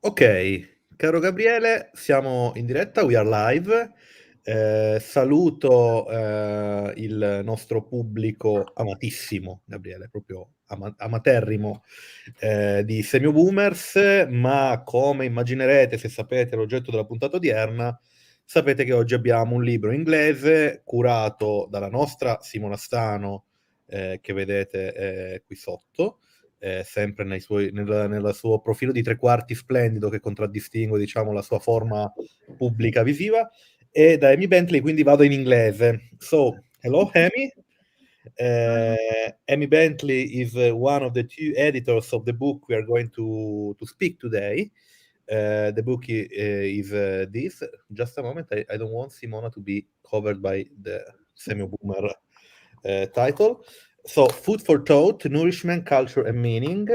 Ok, caro Gabriele, siamo in diretta, we are live. Saluto il nostro pubblico amatissimo, Gabriele, proprio amaterrimo di Semio Boomers, ma come immaginerete, se sapete l'oggetto della puntata odierna, sapete che oggi abbiamo un libro inglese curato dalla nostra Simona Stano, che vedete qui sotto, sempre nel suo profilo di tre quarti splendido che contraddistingue, diciamo, la sua forma pubblica visiva, e da Amy Bentley, quindi vado in inglese. So, hello Amy. Amy Bentley is one of the two editors of the book we are going to speak today. The book is this. Just a moment, I don't want Simona to be covered by the semi-boomer title. So, Food for Thought, Nourishment, Culture and Meaning.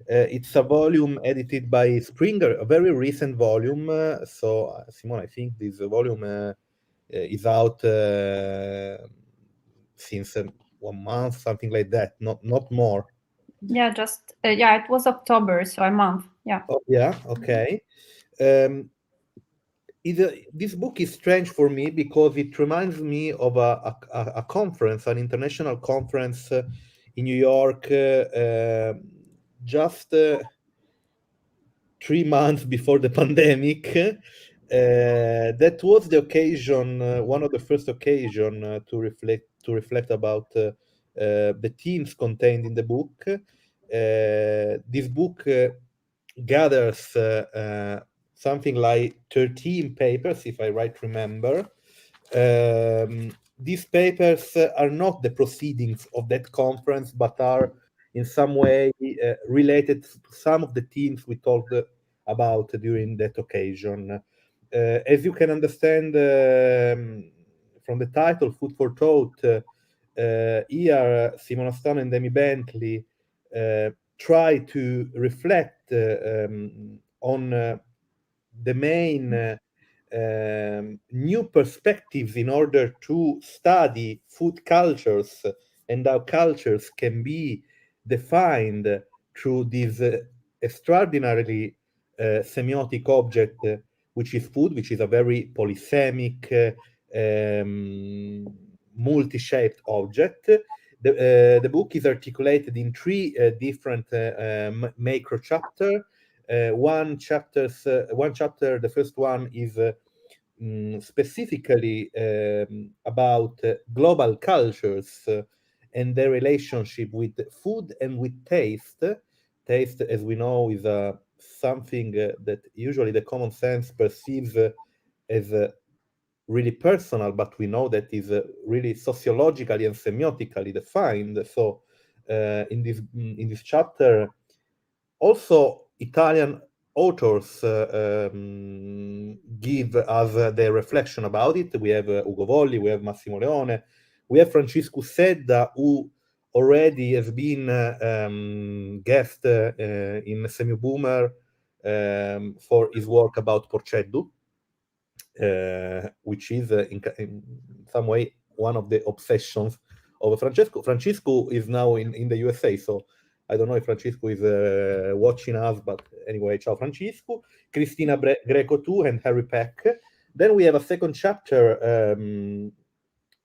It's a volume edited by Springer, a very recent volume. Simona, I think this volume is out since 1 month, something like that, not more. Yeah, just it was October, so a month. Yeah. Oh, yeah, okay. This book is strange for me because it reminds me of a conference, an international conference in New York, just 3 months before the pandemic. That was the occasion, one of the first occasion to reflect about the themes contained in the book. This book gathers something like 13 papers, if I right remember. These papers are not the proceedings of that conference, but are in some way related to some of the themes we talked about during that occasion. As you can understand from the title, Food for Thought, here Simona Stano and Amy Bentley try to reflect on the main new perspectives in order to study food cultures and how cultures can be defined through this extraordinarily semiotic object, which is food, which is a very polysemic, multi-shaped object. The book is articulated in three different macro chapters. One chapter, the first one is specifically about global cultures and their relationship with food and with taste. Taste, as we know, is something that usually the common sense perceives as really personal, but we know that is really sociologically and semiotically defined. So in this chapter, also Italian authors give us their reflection about it. We have Ugo Volli, we have Massimo Leone, we have Francisco Sedda, who already has been guest in Semi Boomer for his work about Porceddu, which is in some way one of the obsessions of Francesco. Francisco is now in the USA, so I don't know if Francisco is watching us, but anyway, ciao Francisco. Cristina Greco too, and Harry Peck. Then we have a second chapter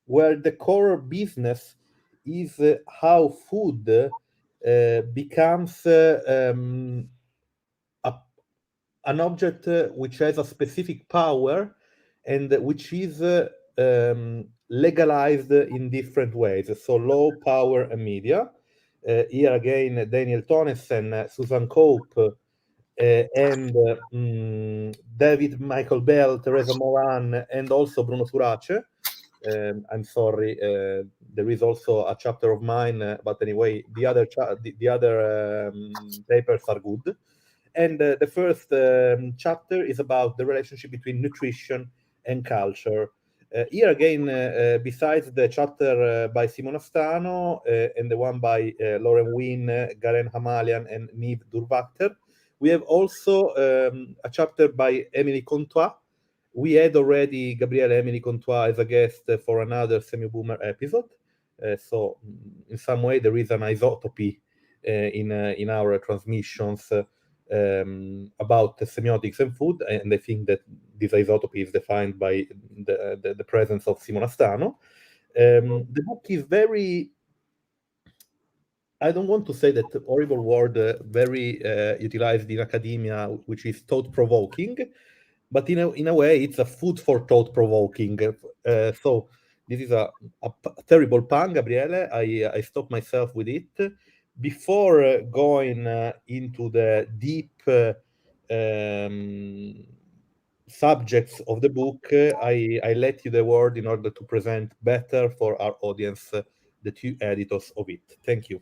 where the core business is how food becomes an object which has a specific power and which is legalized in different ways. So law, power, and media. Here again, Daniel Tonesen, Susan Cope, and David Michael Bell, Teresa Moran, and also Bruno Surace. I'm sorry, there is also a chapter of mine, but anyway, the other papers are good. And the first chapter is about the relationship between nutrition and culture. Here again, besides the chapter by Simona Stano and the one by Lauren Wynn, Garen Hamalian, and Niv Durvakter, we have also a chapter by Emily Contois. We had already Gabriele Emily Contois as a guest for another Semi-Boomer episode. So in some way, there is an isotopy in our transmissions. about the semiotics and food, and I think that this isotopy is defined by the presence of Simona Stano. The book is very, I don't want to say that horrible word, very utilized in academia, which is thought-provoking, but in a way, it's a food for thought-provoking. So this is a terrible pun, Gabriele. I stopped myself with it. Before going into the deep subjects of the book, I let you the word in order to present better for our audience the two editors of it. Thank you.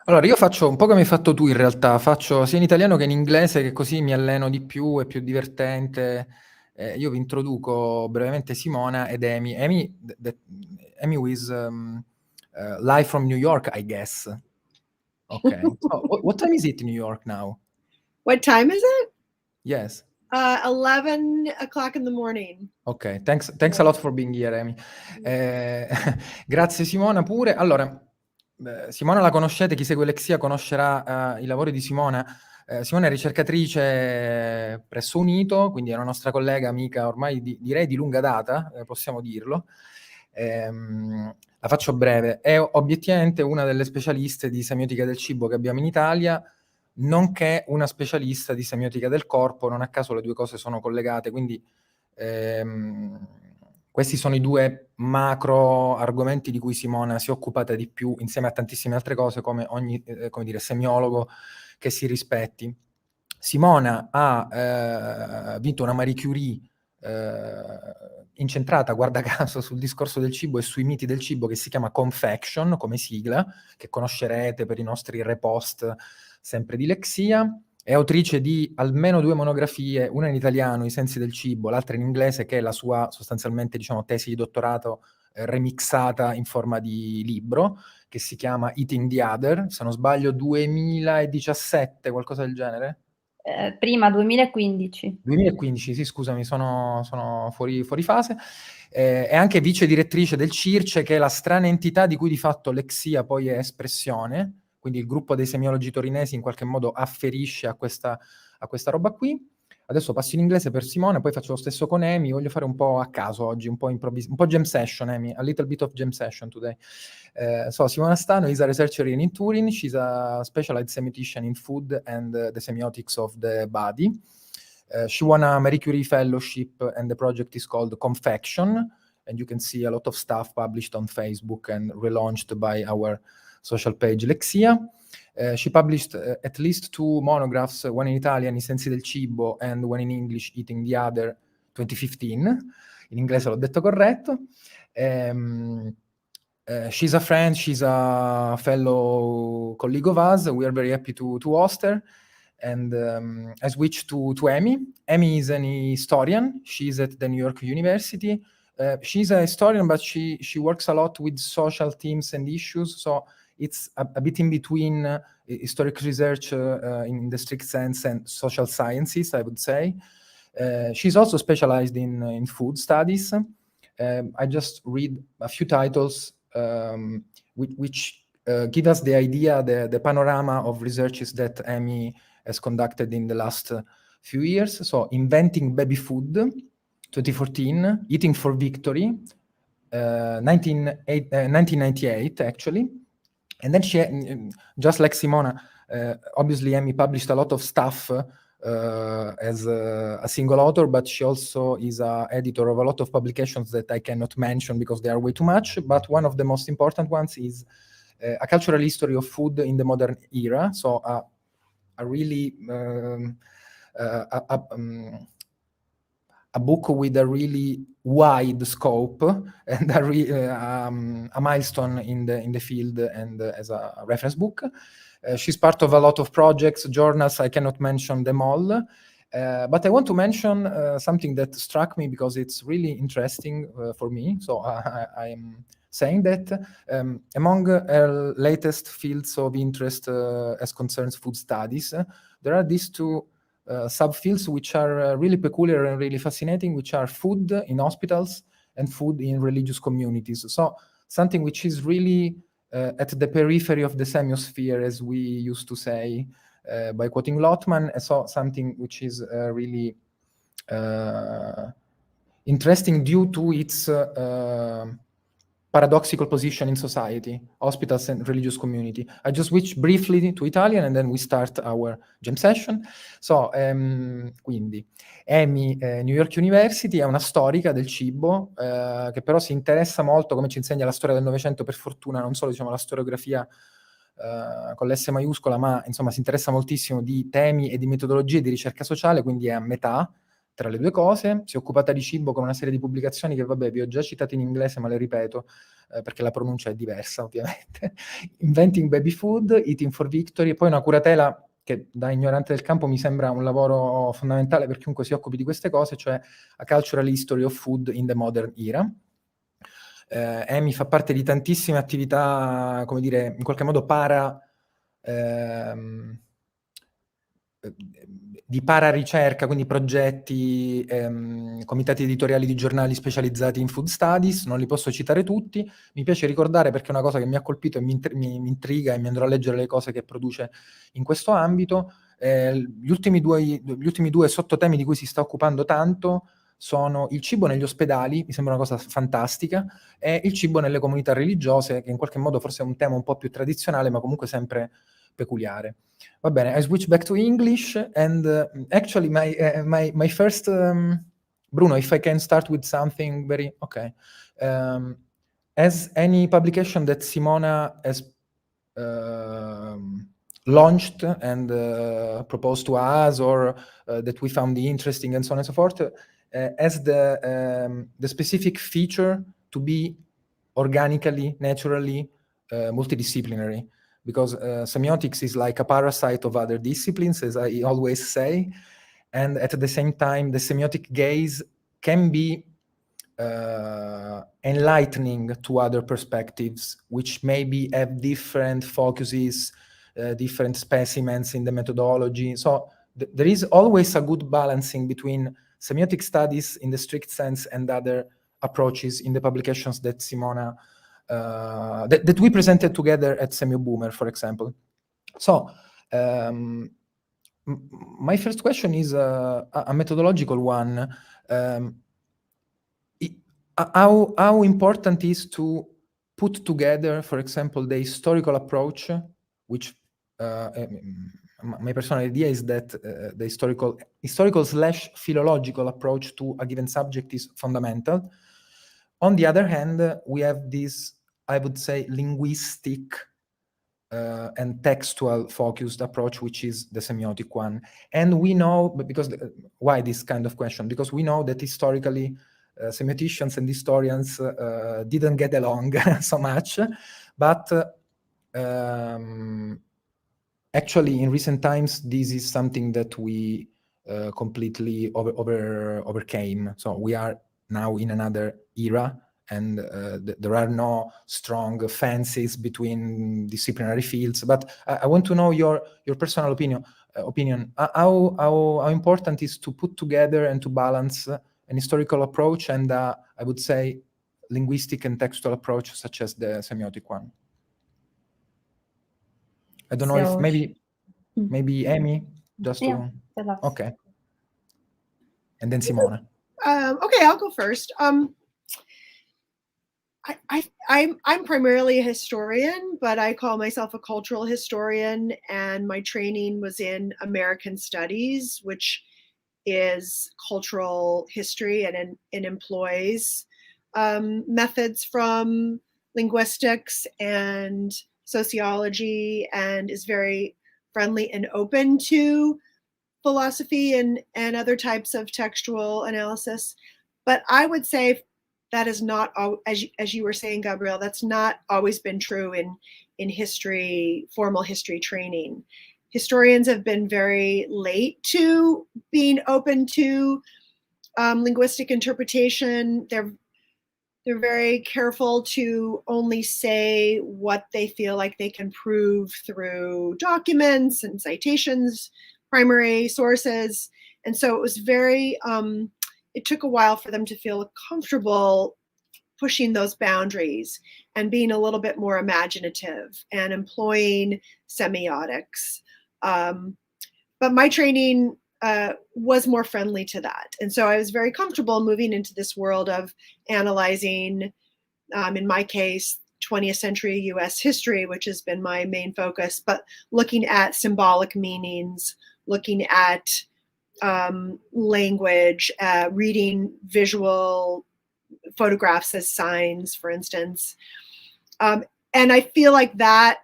Allora, io faccio un po' come hai fatto tu in realtà, faccio sia in italiano che in inglese, che così mi alleno di più, è più divertente. Io vi introduco brevemente Simona ed Amy. Amy is live from New York, I guess. Okay. So, what time is it in New York now? What time is it? Yes. 11 o'clock in the morning. Ok, thanks a lot for being here, Amy. Grazie Simona pure. Allora, Simona la conoscete, chi segue Lexia conoscerà i lavori di Simona. Simona è ricercatrice presso Unito, quindi è una nostra collega, amica ormai direi di lunga data, possiamo dirlo. La faccio breve. È obiettivamente una delle specialiste di semiotica del cibo che abbiamo in Italia, nonché una specialista di semiotica del corpo. Non a caso le due cose sono collegate, quindi questi sono i due macro argomenti di cui Simona si è occupata di più, insieme a tantissime altre cose, come ogni semiologo che si rispetti. Simona ha vinto una Marie Curie incentrata, guarda caso, sul discorso del cibo e sui miti del cibo, che si chiama Confection, come sigla, che conoscerete per i nostri repost sempre di Lexia. È autrice di almeno 2 monografie, una in italiano, I sensi del cibo, l'altra in inglese, che è la sua sostanzialmente, tesi di dottorato remixata in forma di libro, che si chiama Eating the Other, se non sbaglio 2017, qualcosa del genere? Prima, 2015. 2015, sì, scusami, sono fuori fase. È anche vice direttrice del CIRCE, che è la strana entità di cui di fatto Lexia poi è espressione, quindi il gruppo dei semiologi torinesi in qualche modo afferisce a questa roba qui. Adesso passo in inglese per Simone, poi faccio lo stesso con Amy. Voglio fare un po' a caso oggi, un po' jam session, Amy, a little bit of jam session today. So Simona Stano is a researcher in Turin. She's a specialized semiotician in food and the semiotics of the body. She won a Marie Curie fellowship, and the project is called Confection, and you can see a lot of stuff published on Facebook and relaunched by our social page Lexia. She published at least 2 monographs, one in Italian, I sensi del cibo, and one in English, Eating the Other, 2015. In inglese l'ho detto corretto. She's a friend, she's a fellow colleague of us. We are very happy to host her. And I switch to Amy. Amy is an historian. She's at the New York University. She's a historian, but she works a lot with social themes and issues. So it's a bit in between historic research in the strict sense and social sciences, I would say. She's also specialized in food studies. I just read a few titles which give us the idea, the panorama of researches that Amy has conducted in the last few years. So Inventing Baby Food, 2014, Eating for Victory, 1998 actually. And then she, just like Simona, obviously Amy published a lot of stuff as a single author, but she also is an editor of a lot of publications that I cannot mention because they are way too much. But one of the most important ones is A Cultural History of Food in the Modern Era. So a really a book with a really wide scope and a milestone in the field and as a reference book. She's part of a lot of projects, journals. I cannot mention them all, but I want to mention something that struck me because it's really interesting for me. So I am saying that among her latest fields of interest as concerns food studies, there are these 2 subfields which are really peculiar and really fascinating, which are food in hospitals and food in religious communities. So something which is really at the periphery of the semiosphere, as we used to say by quoting Lotman. I saw something which is really interesting due to its paradoxical position in society, hospitals and religious community. I just switch briefly to Italian and then we start our jam session. So, quindi, Amy, New York University, è una storica del cibo che però si interessa molto, come ci insegna la storia del Novecento, per fortuna, non solo diciamo la storiografia con l'S maiuscola, ma insomma si interessa moltissimo di temi e di metodologie di ricerca sociale, quindi è a metà tra le due cose. Si è occupata di cibo con una serie di pubblicazioni che, vabbè, vi ho già citate in inglese, ma le ripeto perché la pronuncia è diversa, ovviamente. Inventing Baby Food, Eating for Victory, e poi una curatela che da ignorante del campo mi sembra un lavoro fondamentale per chiunque si occupi di queste cose, cioè A Cultural History of Food in the Modern Era. Amy fa parte di tantissime attività, come dire, in qualche modo di para-ricerca, quindi progetti, comitati editoriali di giornali specializzati in food studies. Non li posso citare tutti, mi piace ricordare perché è una cosa che mi ha colpito e mi intriga, e mi andrò a leggere le cose che produce in questo ambito. Gli ultimi due sottotemi di cui si sta occupando tanto sono il cibo negli ospedali, mi sembra una cosa fantastica, e il cibo nelle comunità religiose, che in qualche modo forse è un tema un po' più tradizionale, ma comunque sempre peculiare. Va bene, I switch back to English, and actually my first, Bruno, if I can start with something very, okay. As any publication that Simona has launched and proposed to us, or that we found interesting and so on and so forth, has the specific feature to be organically, naturally multidisciplinary, because semiotics is like a parasite of other disciplines, as I always say, and at the same time, the semiotic gaze can be enlightening to other perspectives, which maybe have different focuses, different specimens in the methodology. So there is always a good balancing between semiotic studies in the strict sense and other approaches in the publications that Simona, that we presented together at Semio Boomer, for example. So my first question is a methodological one. How important is to put together, for example, the historical approach, which my personal idea is that the historical/philological approach to a given subject is fundamental. On the other hand, we have this, I would say, linguistic and textual focused approach, which is the semiotic one. And we know, because why this kind of question? Because we know that historically semioticians and historians didn't get along so much, but actually in recent times this is something that we completely overcame. So we are now in another era, and there are no strong fences between disciplinary fields. But I want to know your personal opinion. How important is to put together and to balance an historical approach and I would say linguistic and textual approach, such as the semiotic one? I don't know if maybe Amy, just to... Okay. And then Simona. Okay, I'll go first. I'm primarily a historian, but I call myself a cultural historian, and my training was in American Studies, which is cultural history, and employs methods from linguistics and sociology, and is very friendly and open to philosophy and other types of textual analysis. But I would say that is not, as you were saying, Gabriele, that's not always been true in history, formal history training. Historians have been very late to being open to linguistic interpretation. They're very careful to only say what they feel like they can prove through documents and citations, primary sources. And so it was very, it took a while for them to feel comfortable pushing those boundaries and being a little bit more imaginative and employing semiotics. But my training was more friendly to that. And so I was very comfortable moving into this world of analyzing, in my case, 20th century US history, which has been my main focus, but looking at symbolic meanings, looking at language, reading visual photographs as signs, for instance. And I feel like that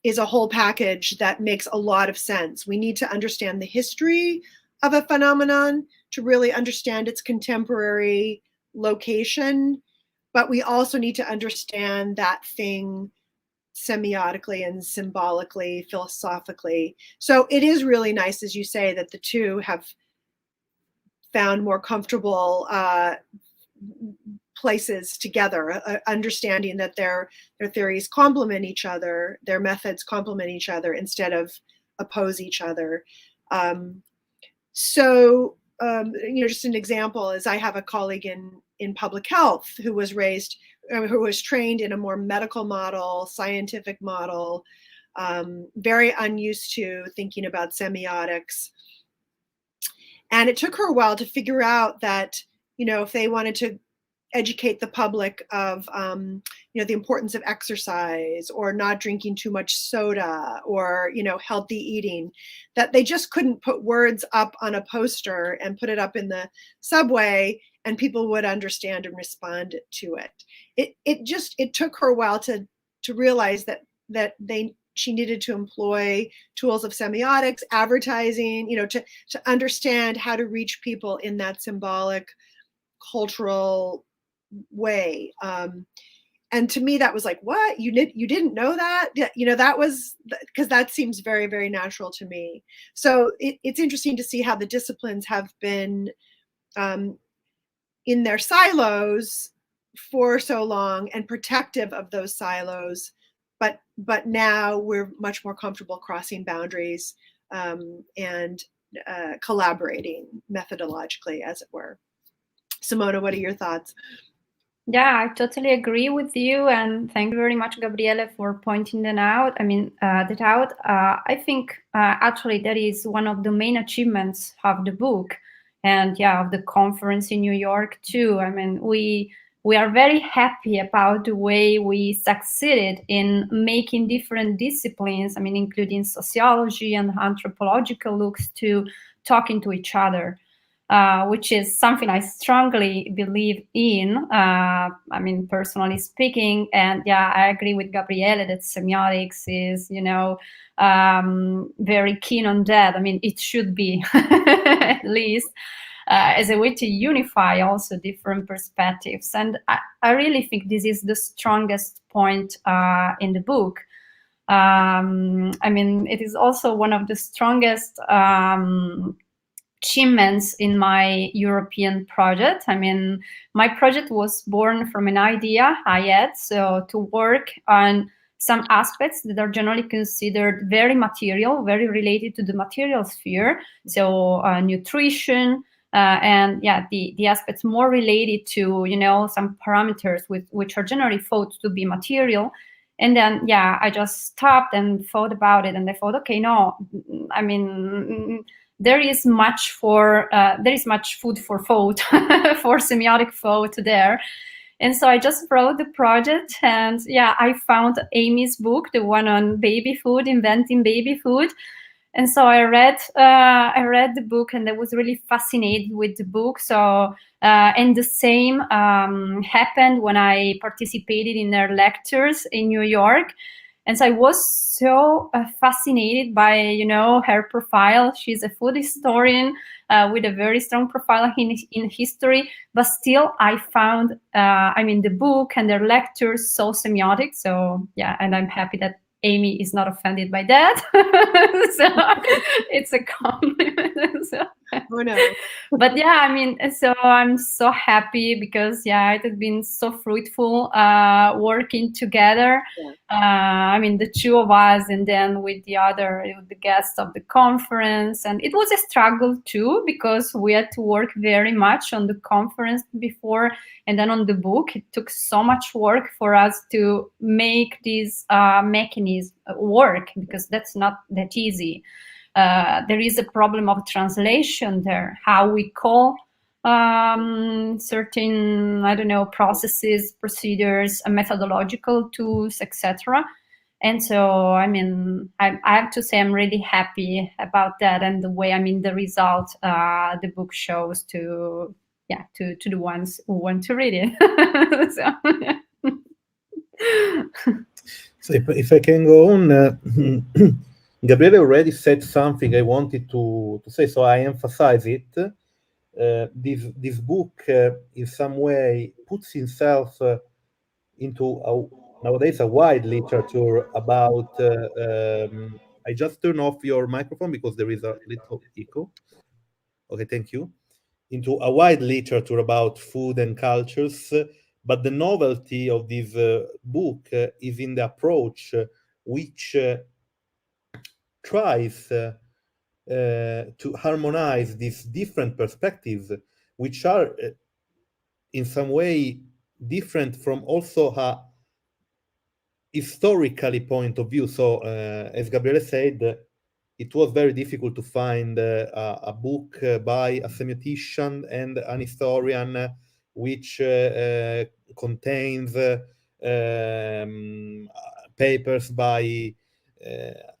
is a whole package that makes a lot of sense. We need to understand the history of a phenomenon to really understand its contemporary location, but we also need to understand that thing semiotically and symbolically, philosophically. So it is really nice, as you say, that the two have found more comfortable places together, understanding that their theories complement each other, their methods complement each other instead of oppose each other. So just an example is I have a colleague in public health who was trained in a more medical model, scientific model, very unused to thinking about semiotics. And it took her a while to figure out that, if they wanted to educate the public of, the importance of exercise or not drinking too much soda or, healthy eating, that they just couldn't put words up on a poster and put it up in the subway and people would understand and respond to it. It took her a while to realize that she needed to employ tools of semiotics, advertising, to understand how to reach people in that symbolic, cultural way. And to me, that was like, what? You didn't know that? That was, because that seems very, very natural to me. So it's interesting to see how the disciplines have been in their silos for so long and protective of those silos. But now we're much more comfortable crossing boundaries and collaborating methodologically, as it were. Simona, what are your thoughts? Yeah, I totally agree with you, and thank you very much, Gabriele, for pointing that out. I think actually that is one of the main achievements of the book, and of the conference in New York too. I mean, we are very happy about the way we succeeded in making different disciplines, including sociology and anthropological looks, to talking to each other. Which is something I strongly believe in, personally speaking. And I agree with Gabriele that semiotics is, very keen on that. It should be, at least, as a way to unify also different perspectives. And I really think this is the strongest point in the book. It is also one of the strongest achievements in my European project. My project was born from an idea I had, so to work on some aspects that are generally considered very material, very related to the material sphere. So nutrition and the aspects more related to, some parameters which are generally thought to be material. And then, I just stopped and thought about it, and I thought, okay, no, there is much food for thought, for semiotic thought there. And so I just wrote the project, and I found Amy's book, the one on baby food, inventing baby food. And so I read the book, and I was really fascinated with the book. So and the same happened when I participated in their lectures in New York. And so I was so fascinated by, her profile. She's a food historian with a very strong profile in history. But still, I found, the book and their lectures so semiotic. So, and I'm happy that Amy is not offended by that. So it's a compliment. So. Oh no. But yeah, I mean, so I'm so happy because yeah, it has been so fruitful working together. Yeah. I mean, the two of us, and then with the guests of the conference, and it was a struggle too because we had to work very much on the conference before, and then on the book. It took so much work for us to make this mechanism work because that's not that easy. There is a problem of translation there, how we call certain, I don't know, processes, procedures, methodological tools, etc. And so, I mean, I have to say I'm really happy about that and the way, I mean, the result the book shows to the ones who want to read it. So, yeah. So if I can go on, Gabriele already said something I wanted to say, so I emphasize it. This book, in some way, puts himself into nowadays a wide literature about. I just turn off your microphone because there is a little echo. Okay, thank you. Into a wide literature about food and cultures, but the novelty of this book is in the approach which tries to harmonize these different perspectives, which are in some way different from also a historically point of view. So, as Gabriele said, it was very difficult to find a book by a semiotician and an historian which contains papers by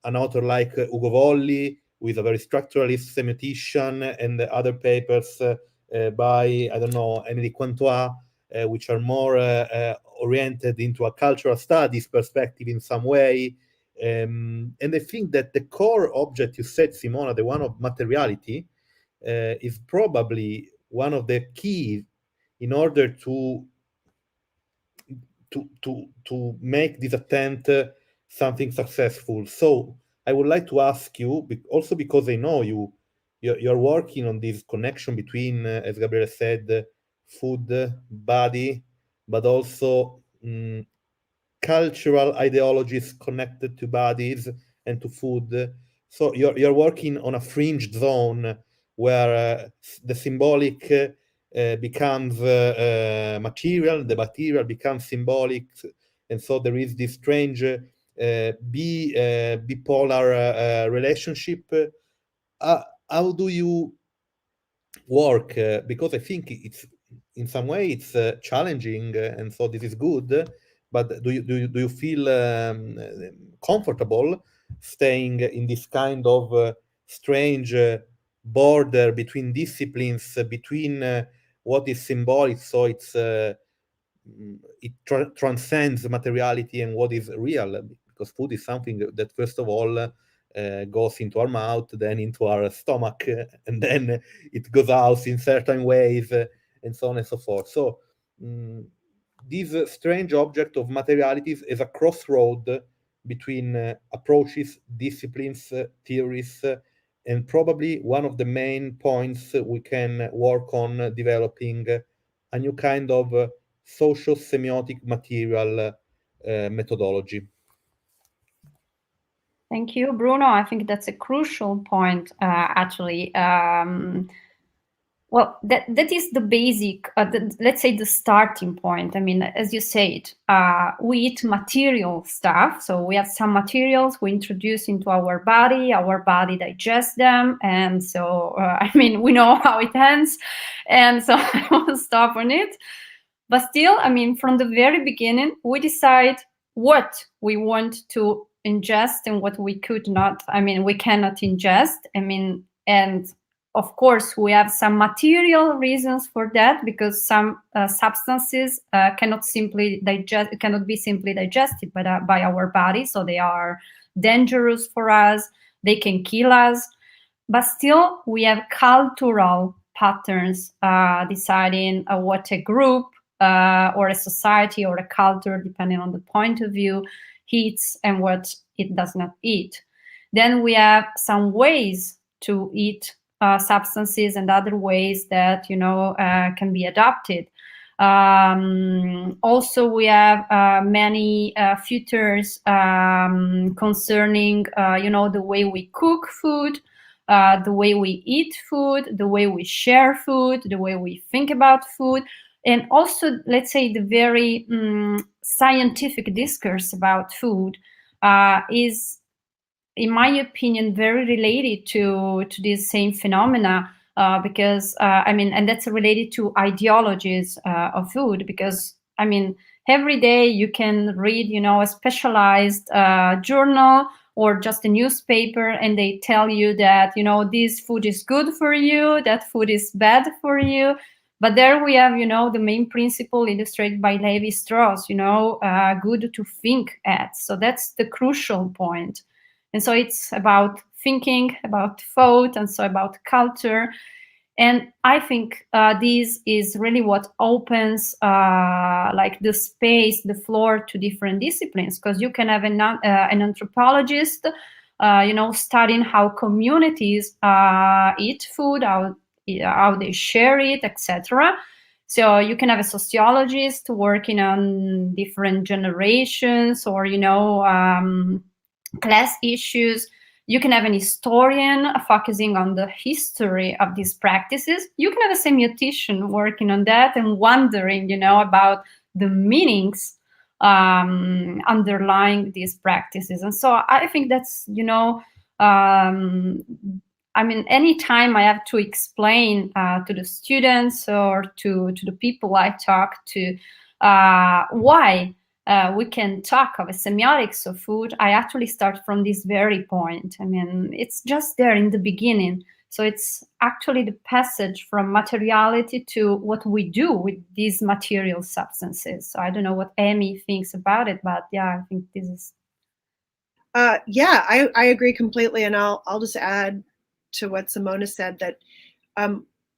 an author like Ugo Volli, who is a very structuralist semiotician, and other papers by, I don't know, Emily Quantois, which are more oriented into a cultural studies perspective in some way. And I think that the core object you said, Simona, the one of materiality, is probably one of the keys in order to make this attempt something successful. So I would like to ask you, also because I know you're working on this connection between, as Gabriele said, food, body, but also cultural ideologies connected to bodies and to food. So you're working on a fringe zone where the symbolic becomes material, the material becomes symbolic, and so there is this strange bipolar relationship. How do you work? Because I think it's in some way it's challenging, and so this is good. But do you feel comfortable staying in this kind of strange border between disciplines, between what is symbolic, so it transcends materiality, and what is real? Because food is something that first of all goes into our mouth, then into our stomach, and then it goes out in certain ways, and so on and so forth. So this strange object of materialities is a crossroad between approaches, disciplines, theories, and probably one of the main points we can work on developing a new kind of social semiotic material methodology. Thank you, Bruno. I think that's a crucial point, actually. Well, that is the basic, let's say the starting point. I mean, as you said, we eat material stuff. So we have some materials we introduce into our body digests them. And so, I mean, we know how it ends. And so I won't stop on it. But still, I mean, from the very beginning, we decide what we want to ingest and what we could not, I mean, we cannot ingest. I mean, and of course, we have some material reasons for that, because some substances cannot be simply digested by our body, so they are dangerous for us. They can kill us, but still, we have cultural patterns deciding what a group or a society or a culture, depending on the point of view, eats and what it does not eat. Then we have some ways to eat substances and other ways that can be adopted. Also, we have many futures concerning the way we cook food, the way we eat food, the way we share food, the way we think about food, and also, let's say, the very scientific discourse about food is, in my opinion, very related to this same phenomena, because and that's related to ideologies of food, because every day you can read a specialized journal or just a newspaper, and they tell you that this food is good for you, that food is bad for you. But there we have the main principle illustrated by Levi-Strauss, good to think at. So that's the crucial point. And so it's about thinking, about thought, and so about culture. And I think this is really what opens the space, the floor to different disciplines, because you can have an anthropologist, studying how communities eat food, how they share it, etc. So you can have a sociologist working on different generations or class issues. You can have an historian focusing on the history of these practices. You can have a semiotician working on that and wondering, about the meanings underlying these practices. And so I think that's, anytime I have to explain to the students or to the people I talk to why we can talk of a semiotics of food, I actually start from this very point. It's just there in the beginning. So it's actually the passage from materiality to what we do with these material substances. So I don't know what Amy thinks about it, but yeah, I think this is. I agree completely. And I'll just add to what Simona said that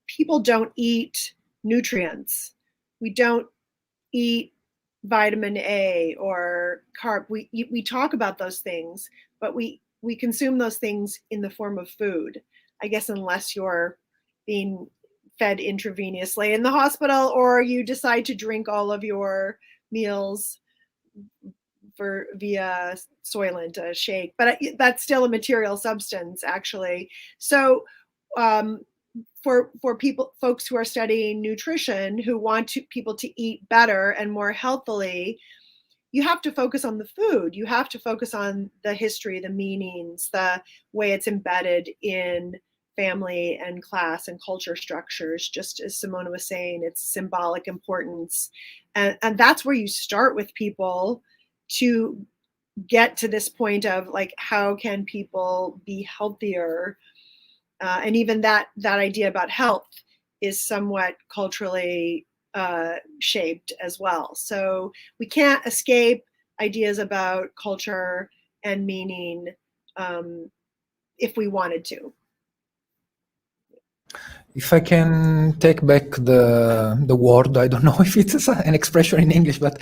people don't eat nutrients. We don't eat vitamin A or carb. We talk about those things, but we consume those things in the form of food, I guess, unless you're being fed intravenously in the hospital or you decide to drink all of your meals via Soylent, a shake, but that's still a material substance, actually. So for folks who are studying nutrition, who want people to eat better and more healthily, you have to focus on the food. You have to focus on the history, the meanings, the way it's embedded in family and class and culture structures. Just as Simona was saying, its symbolic importance. And that's where you start with people to get to this point of how can people be healthier? And even that idea about health is somewhat culturally shaped as well. So we can't escape ideas about culture and meaning if we wanted to. If I can take back the word, I don't know if it's an expression in English, but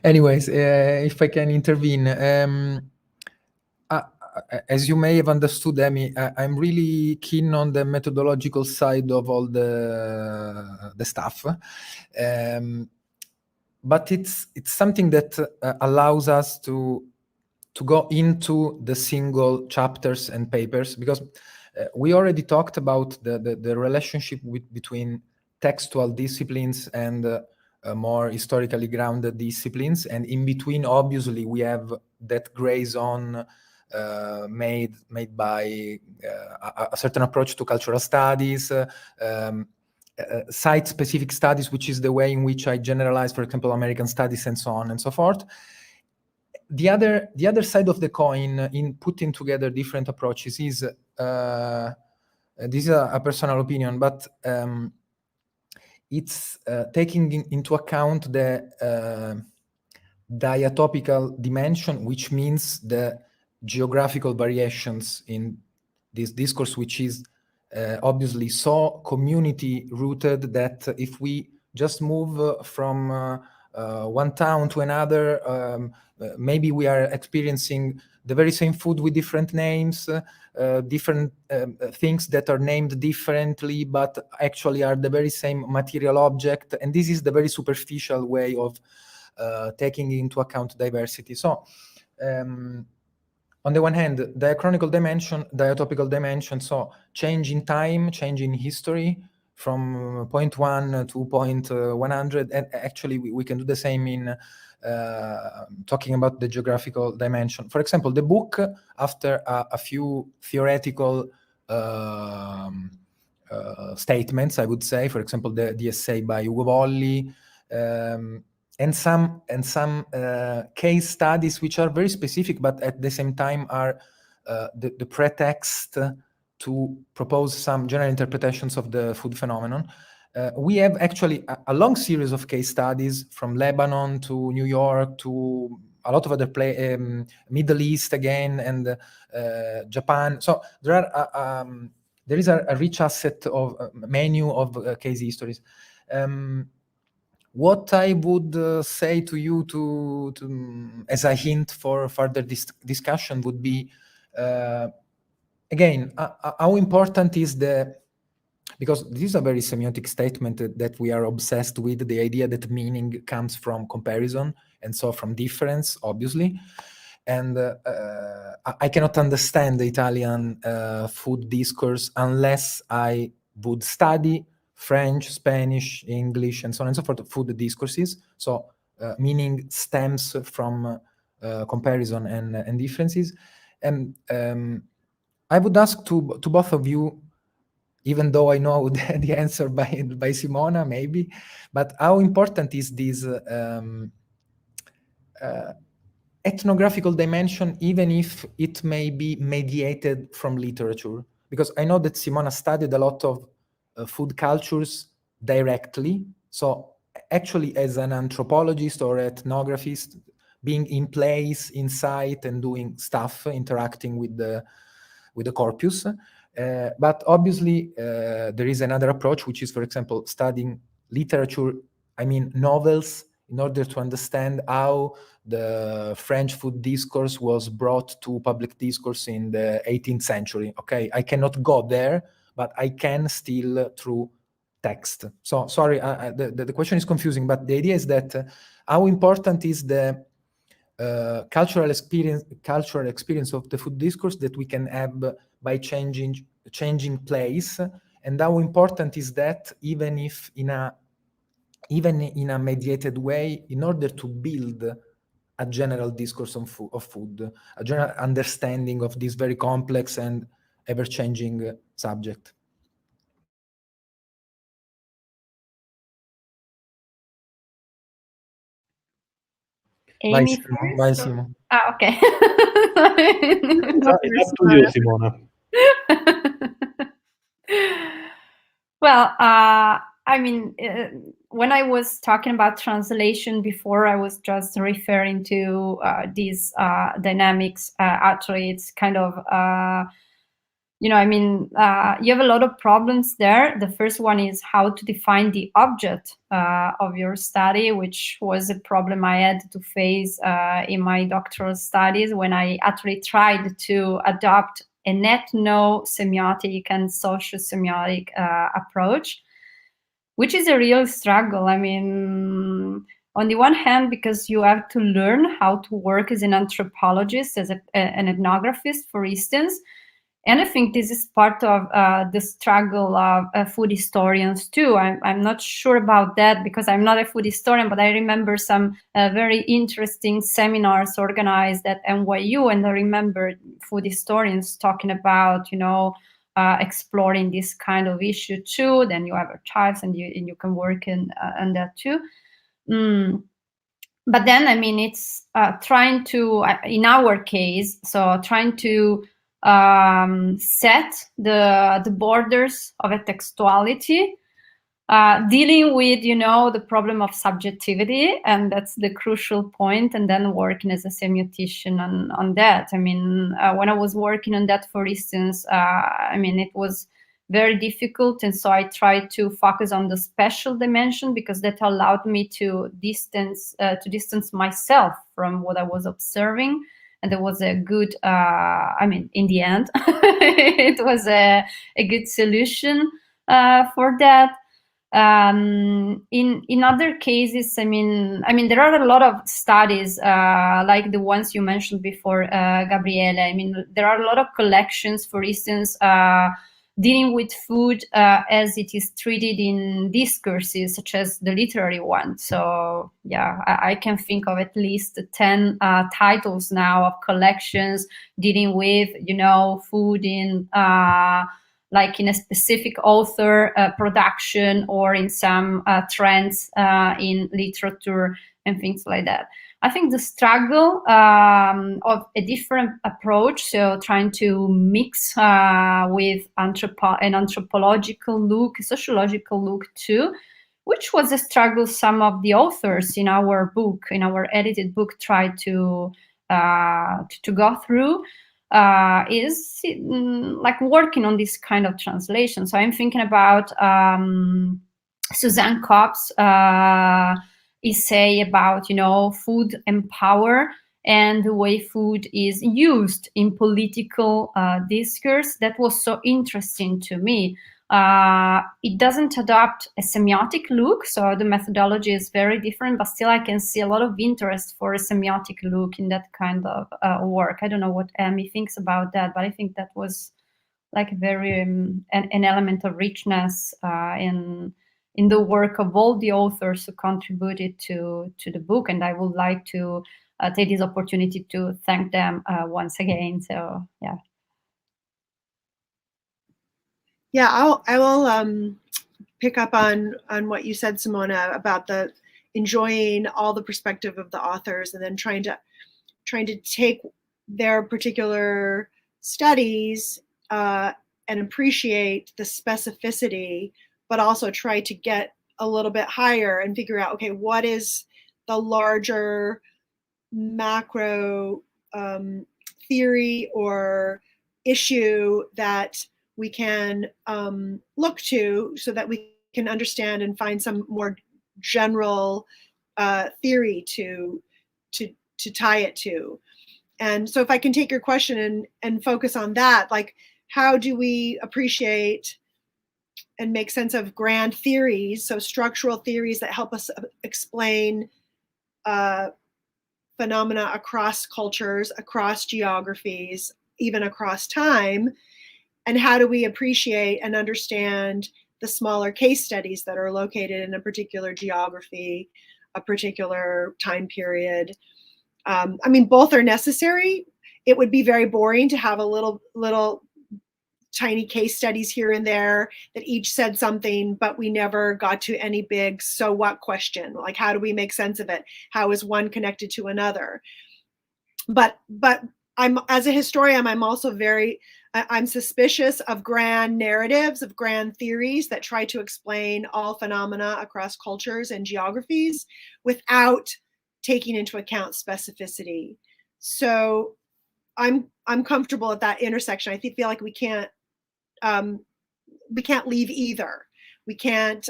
anyways, if I can intervene. As you may have understood, Amy, I'm really keen on the methodological side of all the stuff, but it's something that allows us to go into the single chapters and papers, because we already talked about the relationship between textual disciplines and more historically grounded disciplines, and in between, obviously, we have that gray zone made by a certain approach to cultural studies, site-specific studies, which is the way in which I generalize, for example, American studies and so on and so forth. The other side of the coin in putting together different approaches is, this is a personal opinion, but it's taking into account the diatopical dimension, which means the geographical variations in this discourse, which is obviously so community rooted that if we just move from one town to another, maybe we are experiencing the very same food with different names, different things that are named differently, but actually are the very same material object. And this is the very superficial way of taking into account diversity. So on the one hand, diachronical dimension, diatopical dimension, so change in time, change in history from point 1 to point 100. And actually, we can do the same in talking about the geographical dimension. For example, the book, after a few theoretical statements, I would say, for example, the essay by Ugo Volli, and some case studies which are very specific, but at the same time are the pretext to propose some general interpretations of the food phenomenon. We have actually a long series of case studies from Lebanon to New York to a lot of other Middle East again, and Japan. So there is a rich asset of menu of case histories. What I would say to you to as a hint for further discussion would be, again, how important is because this is a very semiotic statement that we are obsessed with, the idea that meaning comes from comparison, and so from difference, obviously. And I cannot understand the Italian food discourse unless I would study French, Spanish, English, and so on and so forth, food discourses. So meaning stems from comparison and differences. And I would ask to both of you, even though I know the answer by Simona, maybe, but how important is this ethnographical dimension, even if it may be mediated from literature? Because I know that Simona studied a lot of food cultures directly. So actually, as an anthropologist or ethnographist, being in place, in sight, and doing stuff, interacting with the corpus. But obviously, there is another approach, which is, for example, studying literature, I mean novels, in order to understand how the French food discourse was brought to public discourse in the 18th century. Okay, I cannot go there, but I can still through text. So sorry, the question is confusing, but the idea is that how important is the cultural experience of the food discourse that we can have by changing place, and how important is that even in a mediated way, in order to build a general discourse of food, a general understanding of this very complex and ever-changing subject. Amy Vai, first? Simo. Okay. It's up to you, Simona. Well, I mean, when I was talking about translation before, I was just referring to these dynamics. Actually, it's kind of, I mean, you have a lot of problems there. The first one is how to define the object of your study, which was a problem I had to face in my doctoral studies when I actually tried to adopt an ethno-semiotic and socio-semiotic approach, which is a real struggle. I mean, on the one hand, because you have to learn how to work as an anthropologist, as an ethnographist, for instance. And I think this is part of the struggle of food historians too. I'm not sure about that because I'm not a food historian, but I remember some very interesting seminars organized at NYU, and I remember food historians talking about, exploring this kind of issue too. Then you have archives, and you can work on that too. But then, I mean, it's trying to, in our case, so trying to set the borders of a textuality, dealing with, the problem of subjectivity, and that's the crucial point, and then working as a semiotician on that. I mean, when I was working on that, for instance, I mean, it was very difficult, and so I tried to focus on the spatial dimension because that allowed me to distance myself from what I was observing, and there was a good, I mean, in the end, it was a good solution for that. In other cases, I mean, there are a lot of studies like the ones you mentioned before, Gabriele. I mean, there are a lot of collections, for instance, dealing with food as it is treated in discourses, such as the literary one. So yeah, I can think of at least 10 titles now of collections dealing with, you know, food in like in a specific author production, or in some trends in literature and things like that. I think the struggle of a different approach, so trying to mix with an anthropological look, a sociological look too, which was a struggle some of the authors in our book, in our edited book, tried to go through. Is like working on this kind of translation. So I'm thinking about Suzanne Cobb's essay about, you know, food and power, and the way food is used in political discourse. That was so interesting to me. It doesn't adopt a semiotic look, so the methodology is very different, but still I can see a lot of interest for a semiotic look in that kind of work. I don't know what Amy thinks about that, but I think that was like very an element of richness in the work of all the authors who contributed to the book, and I would like to take this opportunity to thank them once again. So yeah. Yeah, I will pick up on what you said, Simona, about the enjoying all the perspective of the authors, and then trying to take their particular studies and appreciate the specificity, but also try to get a little bit higher and figure out, okay, what is the larger macro theory or issue that we can look to, so that we can understand and find some more general theory to tie it to. And so if I can take your question and focus on that, like, how do we appreciate and make sense of grand theories, so structural theories that help us explain phenomena across cultures, across geographies, even across time? And how do we appreciate and understand the smaller case studies that are located in a particular geography, a particular time period? I mean, both are necessary. It would be very boring to have a little tiny case studies here and there that each said something, but we never got to any big so what question. Like, how do we make sense of it? How is one connected to another? But I'm, as a historian, I'm also I'm suspicious of grand narratives, of grand theories that try to explain all phenomena across cultures and geographies without taking into account specificity. So I'm comfortable at that intersection. I feel like we can't leave either. We can't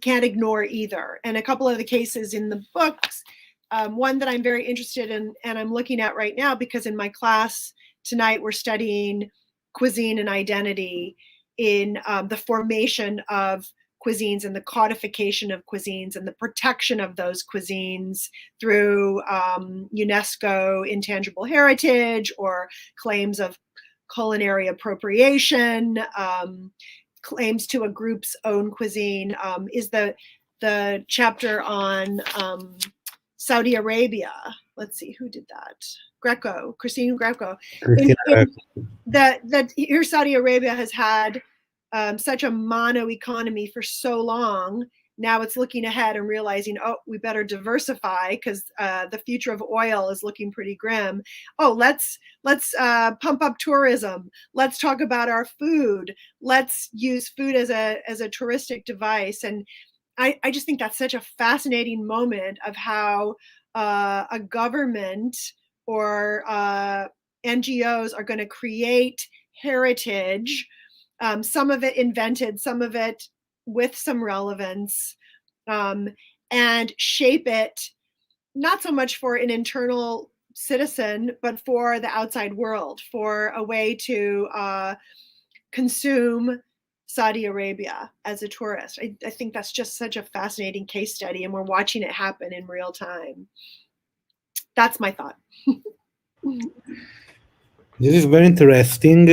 ignore either. And a couple of the cases in the books, one that I'm very interested in and I'm looking at right now, because in my class tonight we're studying cuisine and identity in the formation of cuisines and the codification of cuisines and the protection of those cuisines through UNESCO intangible heritage or claims of culinary appropriation, claims to a group's own cuisine, is the chapter on Saudi Arabia. Let's see, who did that? Christine Greco. That here Saudi Arabia has had such a mono economy for so long. Now it's looking ahead and realizing, oh, we better diversify because the future of oil is looking pretty grim. Oh, let's pump up tourism. Let's talk about our food. Let's use food as a touristic device. And I just think that's such a fascinating moment of how a government or NGOs are going to create heritage. Some of it invented, some of it with some relevance, and shape it not so much for an internal citizen, but for the outside world, for a way to consume Saudi Arabia as a tourist. I think that's just such a fascinating case study, and we're watching it happen in real time. That's my thought. This is very interesting.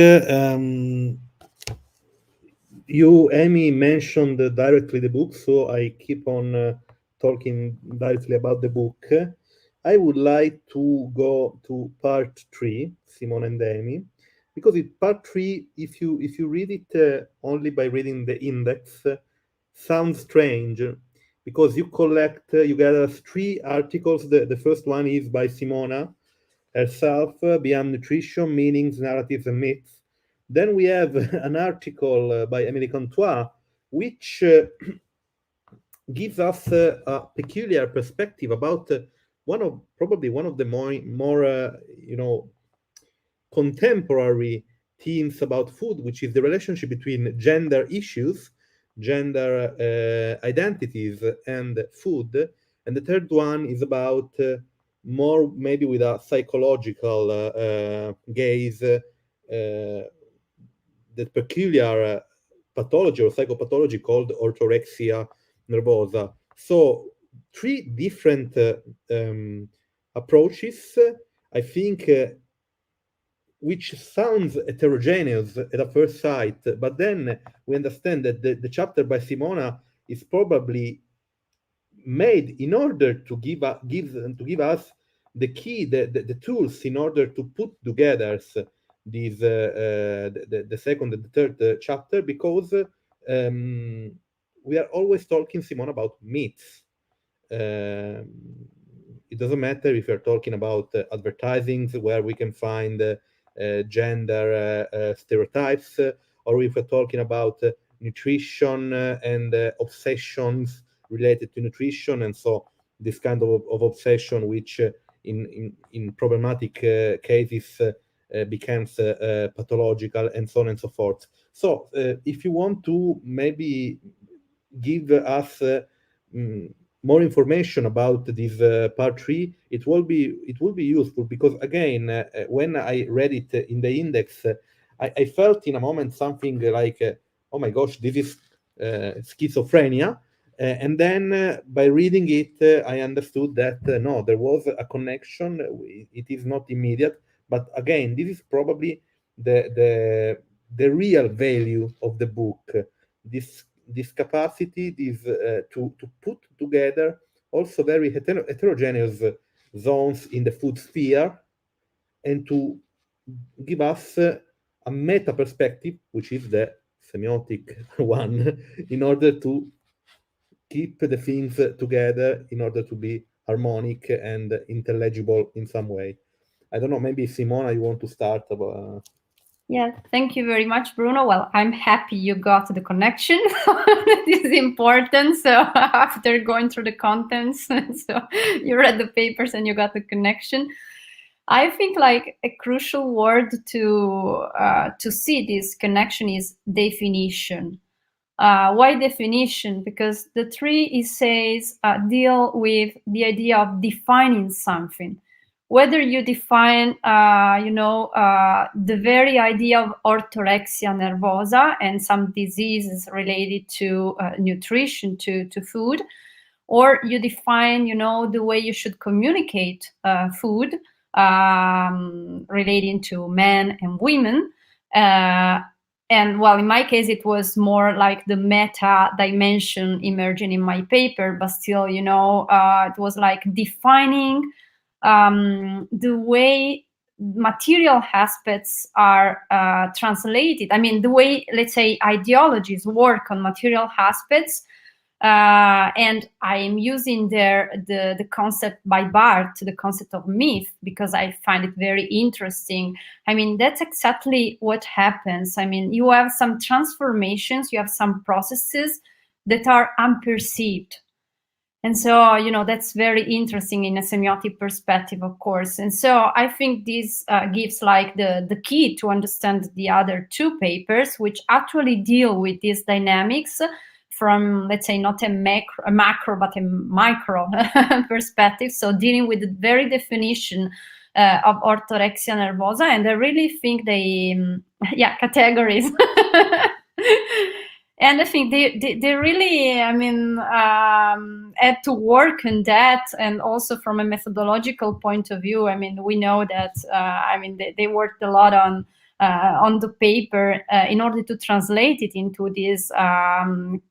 You, Amy, mentioned directly the book, so I keep on talking directly about the book. I would like to go to part 3, Simone and Amy, because in part 3, if you read it only by reading the index, sounds strange, because you gather 3 articles. The first one is by Simona herself, Beyond Nutrition, Meanings, Narratives, and Myths. Then we have an article by Emily Contois, which gives us a peculiar perspective about probably one of the more contemporary themes about food, which is the relationship between gender issues, gender identities, and food. And the third one is about more maybe with a psychological gaze, the peculiar pathology or psychopathology called orthorexia nervosa. So 3 different approaches, I think, which sounds heterogeneous at a first sight, but then we understand that the chapter by Simona is probably made in order to give us the key, the tools in order to put together these the second and the third chapter, because we are always talking, Simona, about myths. It doesn't matter if you're talking about advertising, where we can find gender stereotypes, or if we're talking about nutrition and obsessions related to nutrition, and so this kind of obsession, which in problematic cases becomes pathological, and so on and so forth. So if you want to maybe give us more information about this part 3, it will be useful, because again, when I read it in the index, I felt in a moment something like, oh my gosh, this is schizophrenia. And then by reading it, I understood that no, there was a connection. It is not immediate, but again, this is probably the real value of the book. This capacity, to put together also very heterogeneous zones in the food sphere, and to give us a meta perspective, which is the semiotic one, in order to keep the things together, in order to be harmonic and intelligible in some way. I don't know, maybe Simona, you want to start about... Yeah, thank you very much, Bruno. Well, I'm happy you got the connection. This is important. So after going through the contents, so you read the papers and you got the connection. I think like a crucial word to see this connection is definition. Why definition? Because the 3, it says, deal with the idea of defining something. Whether you define, the very idea of orthorexia nervosa and some diseases related to nutrition, to food, or you define, the way you should communicate food relating to men and women. And well, in my case, it was more like the meta dimension emerging in my paper, but still, it was like defining the way material aspects are translated. I mean, the way, let's say, ideologies work on material aspects. And I am using there the concept by Barth, the concept of myth, because I find it very interesting. I mean, that's exactly what happens. I mean, you have some transformations, you have some processes that are unperceived. And so, that's very interesting in a semiotic perspective, of course. And so I think this gives like the key to understand the other 2 papers, which actually deal with these dynamics from, let's say, not a macro, but a micro perspective. So dealing with the very definition of orthorexia nervosa, and I really think they, categories. And I think they really, had to work on that, and also from a methodological point of view. I mean, we know that, they worked a lot on the paper in order to translate it into this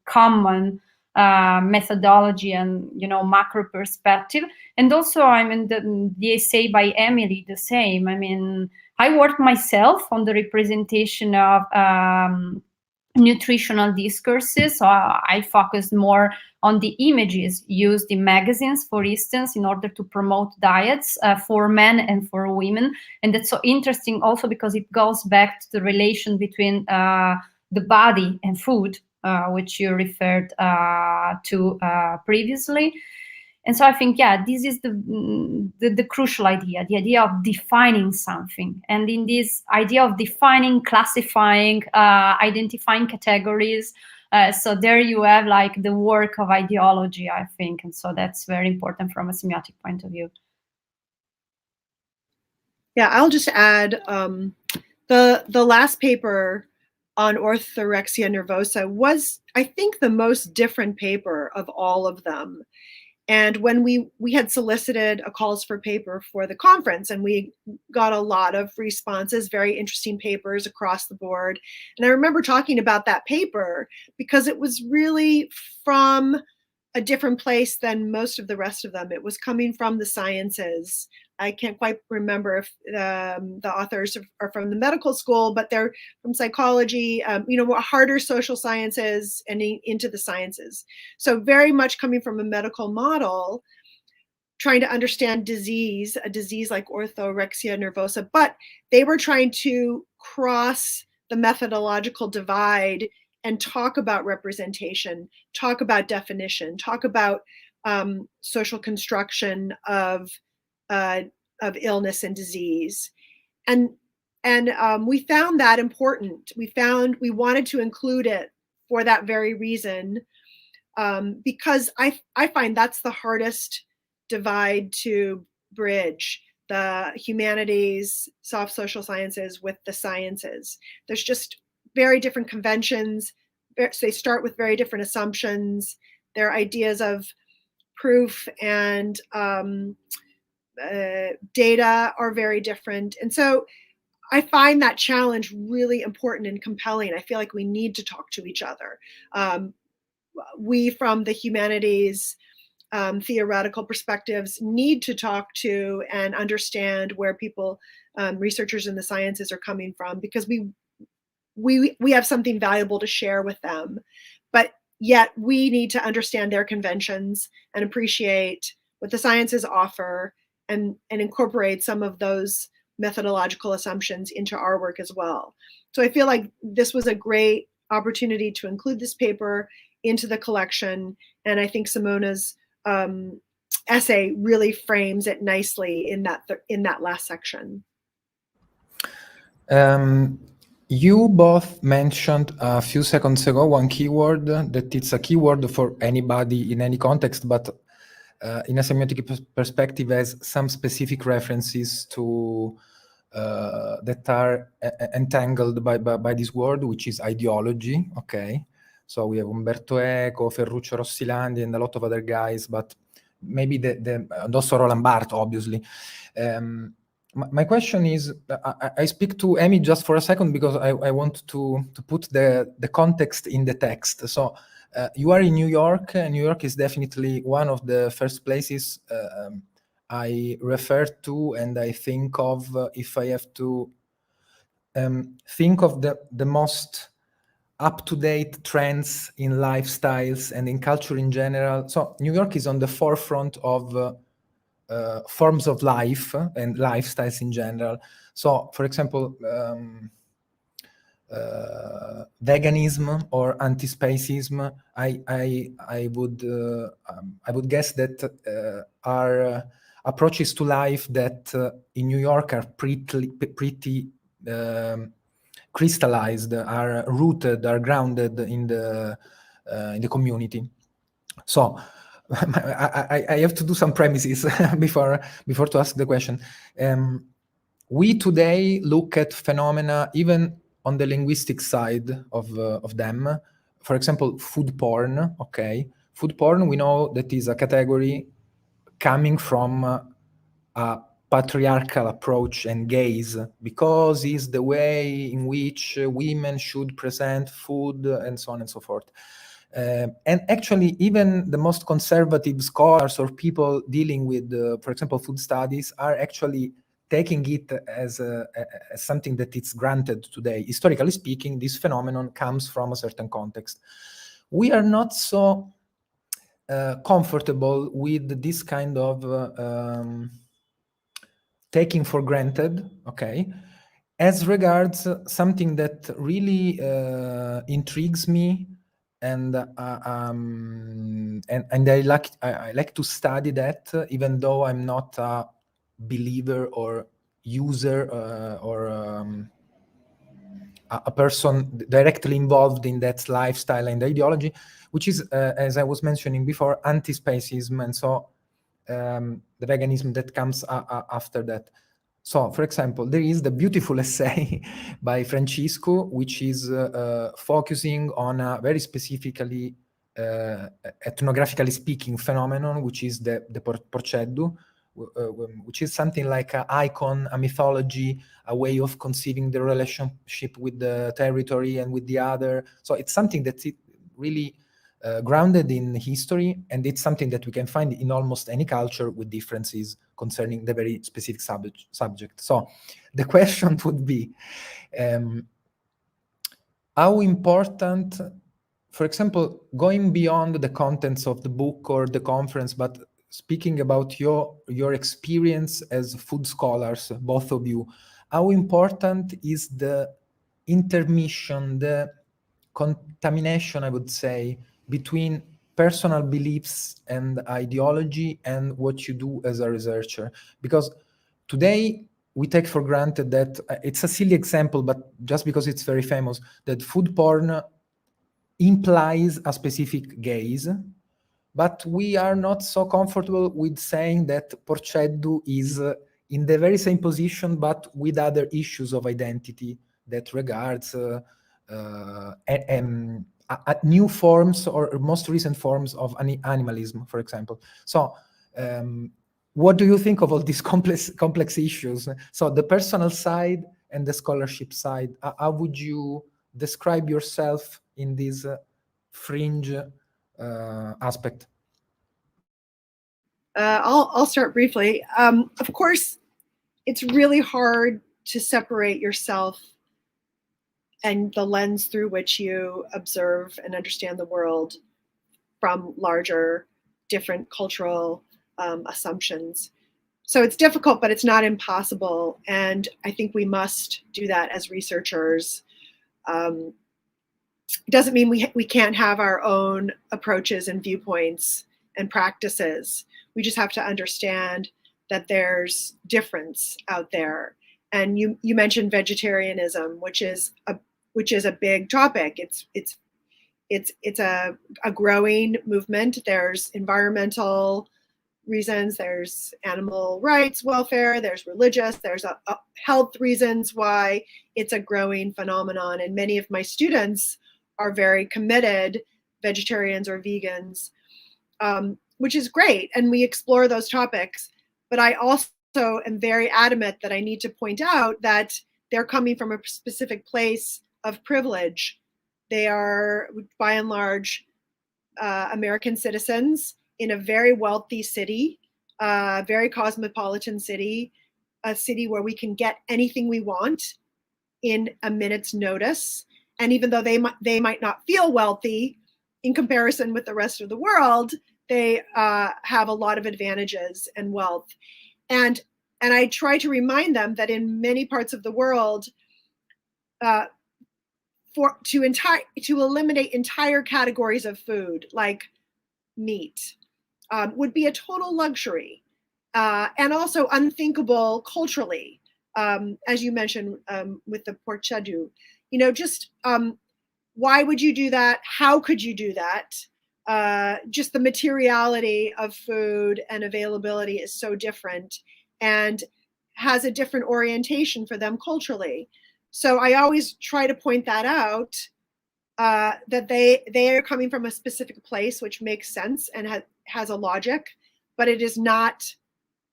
common methodology and, macro perspective. And also, the essay by Emily, the same. I mean, I worked myself on the representation of nutritional discourses. So I focused more on the images used in magazines, for instance, in order to promote diets for men and for women. And that's so interesting also because it goes back to the relation between the body and food, which you referred to previously. And so I think, this is the crucial idea, the idea of defining something. And in this idea of defining, classifying, identifying categories, so there you have like the work of ideology, I think. And so that's very important from a semiotic point of view. Yeah, I'll just add the last paper on orthorexia nervosa was, I think, the most different paper of all of them. And when we had solicited a calls for paper for the conference, and we got a lot of responses, very interesting papers across the board. And I remember talking about that paper because it was really from a different place than most of the rest of them. It was coming from the sciences. I can't quite remember if the authors are from the medical school, but they're from psychology, harder social sciences and into the sciences. So very much coming from a medical model, trying to understand a disease like orthorexia nervosa, but they were trying to cross the methodological divide and talk about representation, talk about definition, talk about social construction of illness and disease. And we found that important. We wanted to include it for that very reason, because I find that's the hardest divide to bridge, the humanities, soft social sciences with the sciences. There's just very different conventions. So they start with very different assumptions. Their ideas of proof and data are very different. And so I find that challenge really important and compelling. I feel like we need to talk to each other. We from the humanities, theoretical perspectives need to talk to and understand where people, researchers in the sciences are coming from, because we have something valuable to share with them, but yet we need to understand their conventions and appreciate what the sciences offer and incorporate some of those methodological assumptions into our work as well. So I feel like this was a great opportunity to include this paper into the collection. And I think Simona's essay really frames it nicely in that last section. You both mentioned a few seconds ago one keyword that it's a keyword for anybody in any context, but in a semiotic perspective has some specific references to that are entangled by this word, which is ideology. Okay, so we have Umberto Eco, Ferruccio Rossilandi, and a lot of other guys, but maybe and also Roland Barthes, obviously. My question is, I speak to Amy just for a second because I want to put the context in the text. So you are in New York, and New York is definitely one of the first places I refer to, and I think of if I have to think of the most up-to-date trends in lifestyles and in culture in general. So New York is on the forefront of forms of life and lifestyles in general. So, for example, veganism or anti-spacism, I would guess that are approaches to life that in New York are pretty crystallized, are rooted, are grounded in the in the community. So I have to do some premises before to ask the question. We today look at phenomena even on the linguistic side of them. For example, food porn. Okay, food porn, we know that is a category coming from a patriarchal approach and gaze, because it's the way in which women should present food and so on and so forth. And actually, even the most conservative scholars or people dealing with, for example, food studies are actually taking it as something that it's granted today. Historically speaking, this phenomenon comes from a certain context. We are not so comfortable with this kind of taking for granted, okay, as regards something that really intrigues me, and I like to study that, even though I'm not a believer or user or a person directly involved in that lifestyle and ideology, which is, as I was mentioning before, anti-spacism, and so the veganism that comes after that. So, for example, there is the beautiful essay by Francisco, which is focusing on a very specifically ethnographically speaking phenomenon, which is the porceddu, which is something like an icon, a mythology, a way of conceiving the relationship with the territory and with the other. So it's something that's really grounded in history, and it's something that we can find in almost any culture with differences concerning the very specific subject. So the question would be, how important, for example, going beyond the contents of the book or the conference, but speaking about your experience as food scholars, both of you, how important is the intermission, the contamination, I would say, between personal beliefs and ideology and what you do as a researcher? Because today we take for granted that, it's a silly example, but just because it's very famous, that food porn implies a specific gaze, but we are not so comfortable with saying that porceddu is in the very same position, but with other issues of identity that regards new forms or most recent forms of animalism, for example. So what do you think of all these complex issues? So the personal side and the scholarship side, how would you describe yourself in this fringe aspect? I'll start briefly. Of course, it's really hard to separate yourself and the lens through which you observe and understand the world from larger, different cultural assumptions. So it's difficult, but it's not impossible. And I think we must do that as researchers. It doesn't mean we can't have our own approaches and viewpoints and practices. We just have to understand that there's difference out there. And you mentioned vegetarianism, which is a big topic. It's a growing movement. There's environmental reasons, there's animal rights, welfare, there's religious, there's a health reasons why it's a growing phenomenon. And many of my students are very committed vegetarians or vegans, which is great. And we explore those topics. But I also am very adamant that I need to point out that they're coming from a specific place of privilege. They are, by and large, American citizens in a very wealthy city, very cosmopolitan city, a city where we can get anything we want in a minute's notice. And even though they might not feel wealthy in comparison with the rest of the world, they have a lot of advantages and wealth. And I try to remind them that in many parts of the world, to eliminate entire categories of food like meat would be a total luxury and also unthinkable culturally, as you mentioned with the porceddu. why would you do that? How could you do that? Just the materiality of food and availability is so different and has a different orientation for them culturally. So I always try to point that out, that they are coming from a specific place, which makes sense and has a logic, but it is not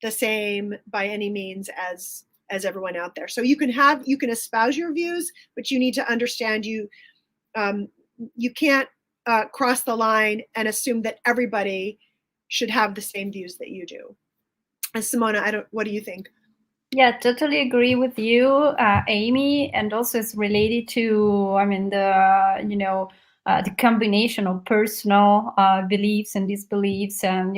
the same by any means as everyone out there. So you can espouse your views, but you need to understand you can't cross the line and assume that everybody should have the same views that you do. And Simona, what do you think? Yeah, totally agree with you, Amy. And also it's related to, the combination of personal beliefs and disbeliefs and,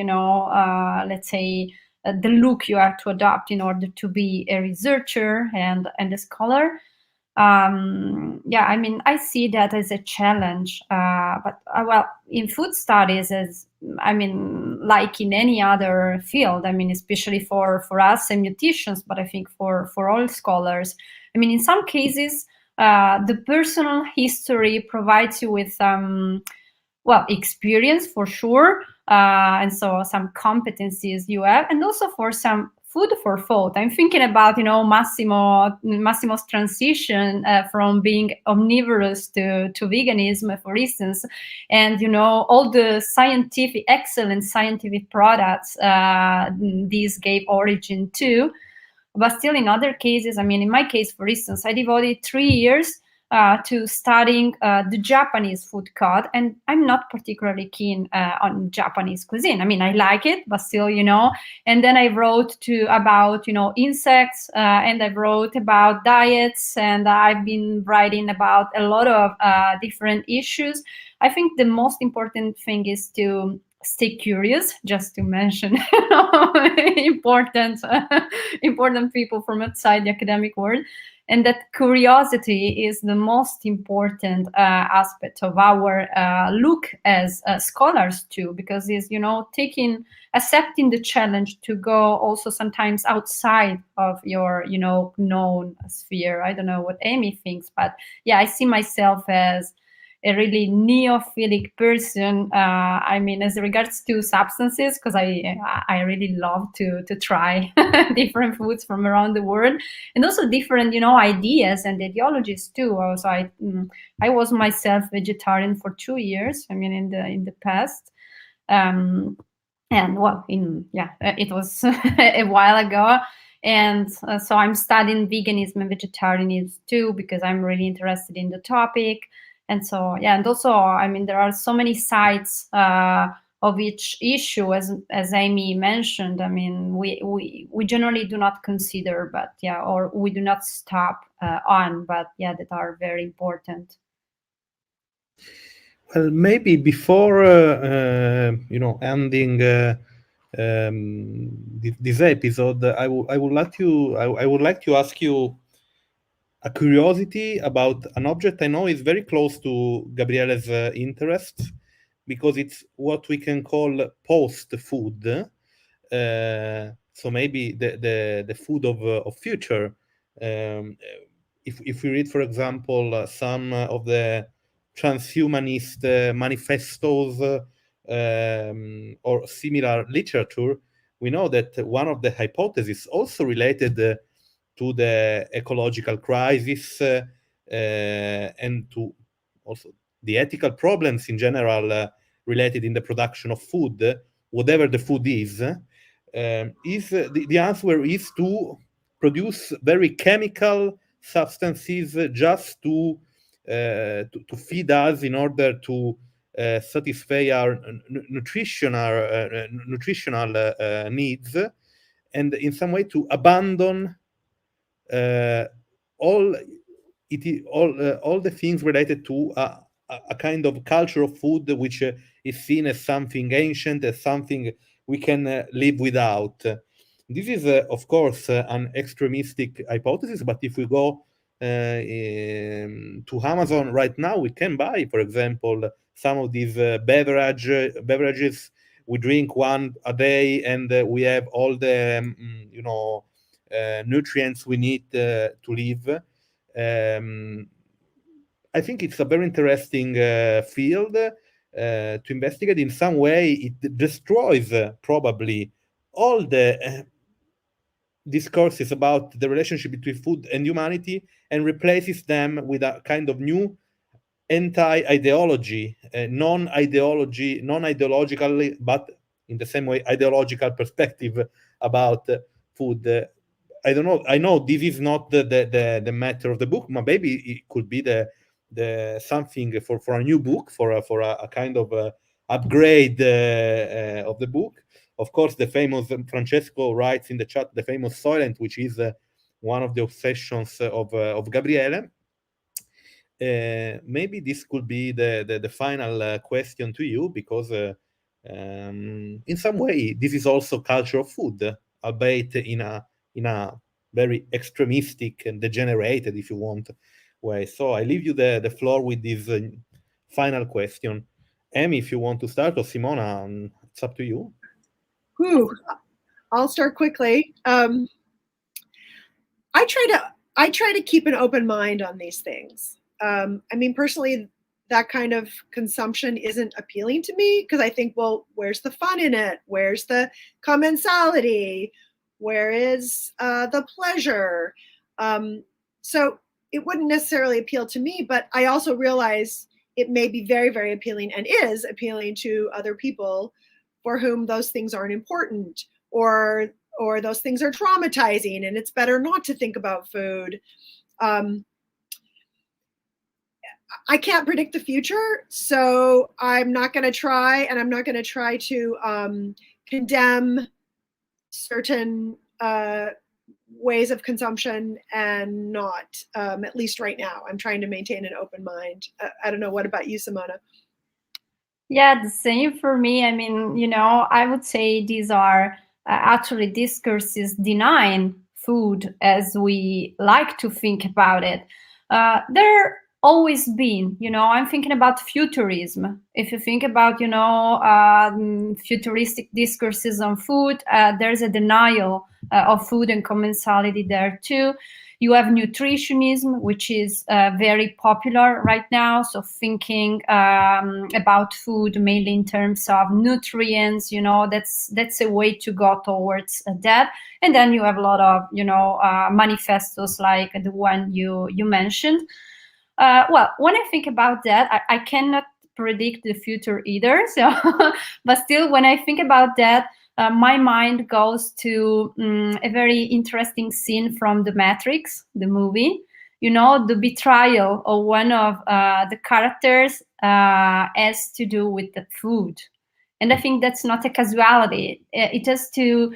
let's say, the look you have to adopt in order to be a researcher and a scholar. I see that as a challenge, but in food studies, like in any other field, especially for us semioticians, but I think for all scholars, in some cases, the personal history provides you with experience for sure, and so some competencies you have, and also for some food for thought. I'm thinking about Massimo's transition from being omnivorous to veganism, for instance, and all the excellent scientific products these gave origin to. But still, in other cases, in my case, for instance, I devoted 3 years to studying the Japanese food code, and I'm not particularly keen on Japanese cuisine. I like it, but still, And then I wrote about insects, and I wrote about diets, and I've been writing about a lot of different issues. I think the most important thing is to stay curious, just to mention important people from outside the academic world. And that curiosity is the most important aspect of our look as scholars too, because it's accepting the challenge to go also sometimes outside of your known sphere. I don't know what Amy thinks, but yeah, I see myself as a really neophilic person. As regards to substances, because I really love to try different foods from around the world, and also different ideas and ideologies too. Also, I was myself vegetarian for 2 years. In the past, and it was a while ago. And so I'm studying veganism and vegetarianism too, because I'm really interested in the topic. And so, and also, there are so many sides of each issue, as Amy mentioned. We generally do not consider, but or we do not stop on, but that are very important. Well, maybe before ending this episode, I would like to ask you a curiosity about an object I know is very close to Gabriele's interests, because it's what we can call post-food. So maybe the food of future. If we read, for example, some of the transhumanist manifestos or similar literature, we know that one of the hypotheses also related to the ecological crisis and to also the ethical problems in general related in the production of food, whatever the food is the answer is to produce very chemical substances just to feed us in order to satisfy our nutritional needs, and in some way to abandon all the things related to a kind of culture of food which is seen as something ancient, as something we can live without. This is, of course, an extremistic hypothesis, but if we go to Amazon right now, we can buy, for example, some of these beverages. We drink one a day, and we have all the nutrients we need to live. I think it's a very interesting field to investigate. In some way, it destroys probably all the discourses about the relationship between food and humanity and replaces them with a kind of new anti-ideology, non-ideologically, but in the same way, ideological perspective about food. I don't know. I know this is not the matter of the book, but maybe it could be the something for a new book, for a kind of upgrade of the book. Of course, the famous Francesco writes in the chat the famous Soylent, which is one of the obsessions of Gabriele. Maybe this could be the final question to you, because in some way this is also culture of food, albeit in a very extremistic and degenerated, if you want, way. So I leave you the floor with this final question. Amy, if you want to start, or Simona, it's up to you. I'll start quickly. I try to keep an open mind on these things. I mean, personally, that kind of consumption isn't appealing to me, because I think, well, where's the fun in it? Where's the commensality? Where is the pleasure? So it wouldn't necessarily appeal to me, but I also realize it may be very, very appealing, and is appealing to other people for whom those things aren't important, or those things are traumatizing, and it's better not to think about food. I can't predict the future, so I'm not going to try, and I'm not going to try to condemn certain ways of consumption, and not, at least right now. I'm trying to maintain an open mind. I don't know. What about you, Simona? Yeah, the same for me. I mean, I would say these are actually discourses denying food as we like to think about it. There always been, I'm thinking about futurism. If you think about, futuristic discourses on food, there's a denial of food and commensality there too. You have nutritionism, which is very popular right now. So thinking about food mainly in terms of nutrients, that's a way to go towards that. And then you have a lot of, manifestos like the one you mentioned. Well, when I think about that, I cannot predict the future either. So, but still, when I think about that, my mind goes to a very interesting scene from The Matrix, the movie. The betrayal of one of the characters has to do with the food. And I think that's not a casualty. It has to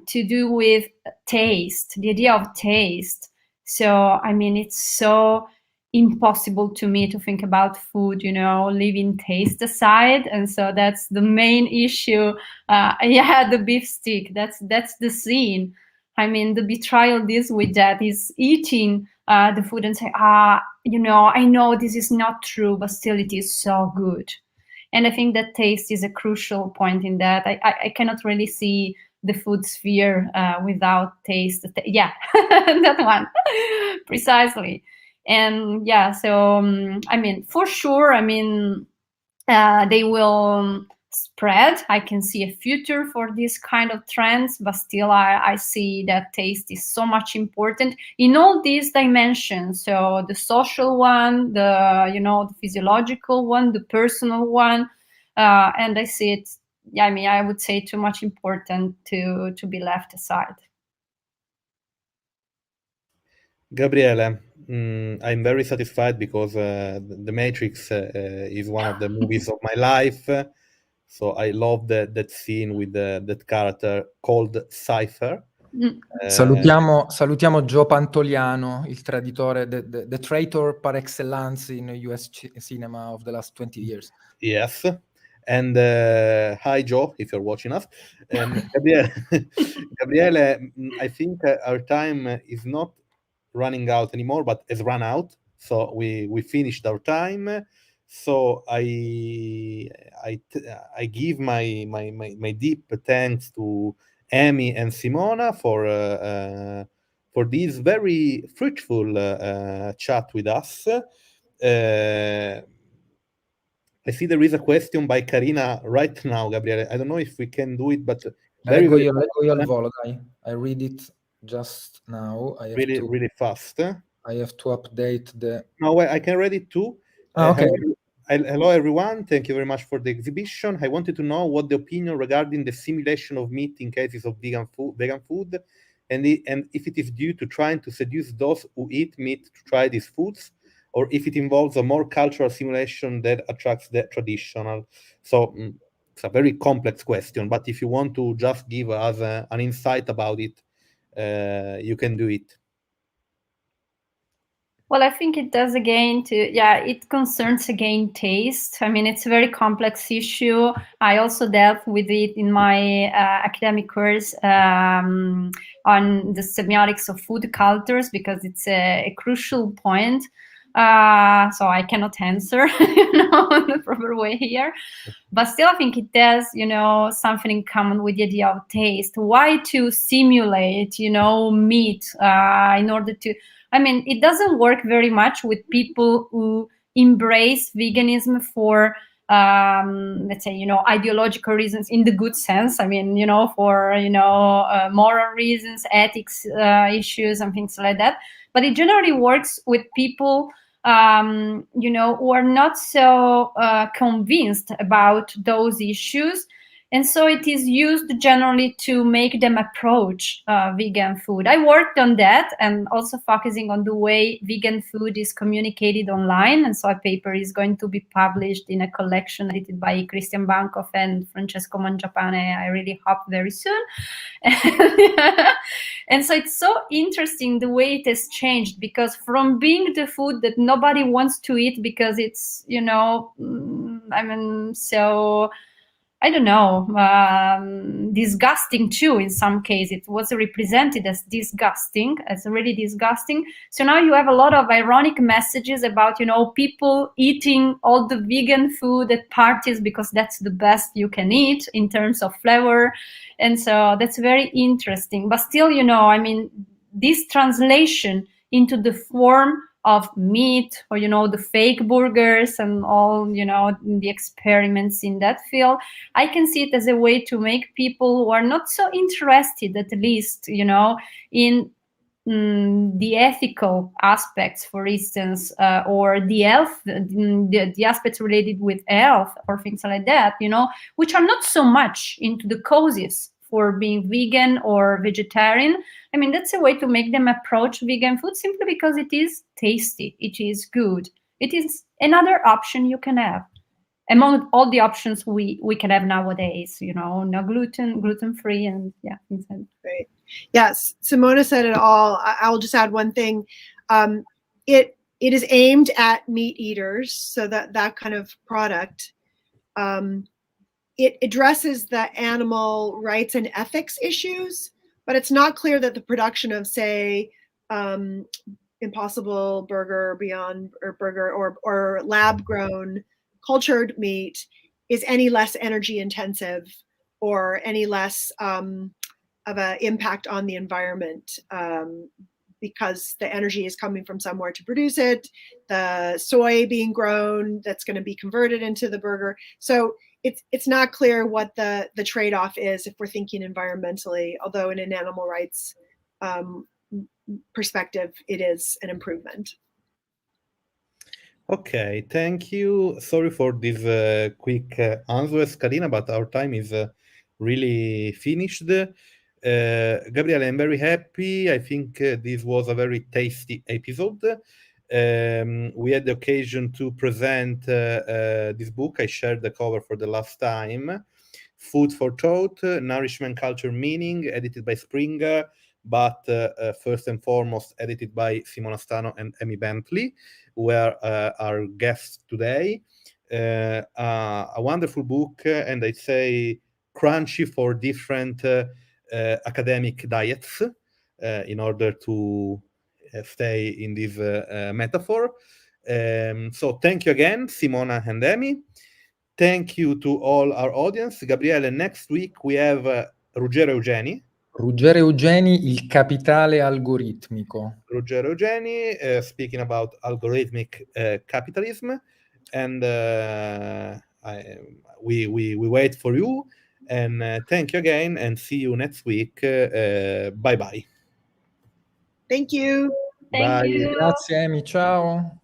do with taste, the idea of taste. So, I mean, it's so impossible to me to think about food, leaving taste aside. And so that's the main issue. The beef stick, that's the scene. I mean, the betrayal deals with that, is eating the food and say, I know this is not true, but still it is so good. And I think that taste is a crucial point in that. I cannot really see the food sphere without taste. Yeah, that one, precisely. And yeah, so I mean, for sure, they will spread. I can see a future for this kind of trends, but still I see that taste is so much important in all these dimensions. So the social one, the physiological one, the personal one, and I see it. Yeah, I mean, I would say too much important to be left aside. Gabriele, I'm very satisfied because The Matrix is one of the movies of my life. So I love that scene with that character called Cypher. Salutiamo Joe Pantoliano, il traditore, the traitor par excellence in US cinema of the last 20 years. Yes. And hi, Joe, if you're watching us. Gabriele, I think our time is not running out anymore, but has run out. So we finished our time. So I give my deep thanks to Amy and Simona for this very fruitful chat with us. I see there is a question by Karina right now, Gabriele. I don't know if we can do it, but leggo io al volo, dai. I read it just now. I have really fast. I have to update the... No, I can read it too. Okay. Hello, everyone. Thank you very much for the exhibition. I wanted to know what the opinion regarding the simulation of meat in cases of vegan food, and if it is due to trying to seduce those who eat meat to try these foods, or if it involves a more cultural simulation that attracts the traditional. So it's a very complex question, but if you want to just give us an insight about it, you can do it. Well, I think it does it concerns again taste. I mean, it's a very complex issue. I also dealt with it in my academic course on the semiotics of food cultures, because it's a crucial point. So I cannot answer, in the proper way here. But still, I think it does, something in common with the idea of taste. Why to simulate, meat in order to... I mean, it doesn't work very much with people who embrace veganism for, let's say, ideological reasons in the good sense. I mean, for, moral reasons, ethics issues and things like that. But it generally works with people, who are not so convinced about those issues. And so it is used generally to make them approach vegan food. I worked on that, and also focusing on the way vegan food is communicated online. And so a paper is going to be published in a collection edited by Christian Bankov and Francesco Mangiapane, I really hope very soon. And so it's so interesting the way it has changed, because from being the food that nobody wants to eat because it's, so... I don't know, disgusting too. In some cases, it was represented as disgusting, as really disgusting. So now you have a lot of ironic messages about, people eating all the vegan food at parties because that's the best you can eat in terms of flavor. And so that's very interesting. But still, this translation into the form of meat, or the fake burgers and all, the experiments in that field, I can see it as a way to make people who are not so interested, at least, in the ethical aspects, for instance, or the health, the aspects related with health or things like that, which are not so much into the causes for being vegan or vegetarian. I mean, that's a way to make them approach vegan food simply because it is tasty, it is good. It is another option you can have among all the options we can have nowadays, no gluten, gluten-free, and things like that. Great. Yes, Simona said it all. I'll just add one thing. It is aimed at meat eaters, so that kind of product. It addresses the animal rights and ethics issues, but it's not clear that the production of, say, Impossible Burger, Beyond or Burger, or lab-grown cultured meat is any less energy intensive or any less of an impact on the environment, because the energy is coming from somewhere to produce it, the soy being grown that's going to be converted into the burger. So it's not clear what the trade-off is if we're thinking environmentally, although in an animal rights perspective, it is an improvement. Okay, thank you. Sorry for this quick answers, Karina, but our time is really finished. Gabriele, I'm very happy. I think this was a very tasty episode. We had the occasion to present this book. I shared the cover for the last time. Food for Thought, Nourishment, Culture, Meaning, edited by Springer, but first and foremost edited by Simona Stano and Amy Bentley, who are our guests today. A wonderful book, and I'd say crunchy for different academic diets in order to stay in this metaphor. So thank you again, Simona and Amy. Thank you to all our audience. Gabriele, next week we have Ruggero Eugeni. Ruggero Eugeni, Il capitale algoritmico. Ruggero Eugeni, speaking about algorithmic capitalism, and we wait for you, and thank you again, and see you next week. Bye bye. Thank you. Thank Bye. you. Grazie Amy, ciao.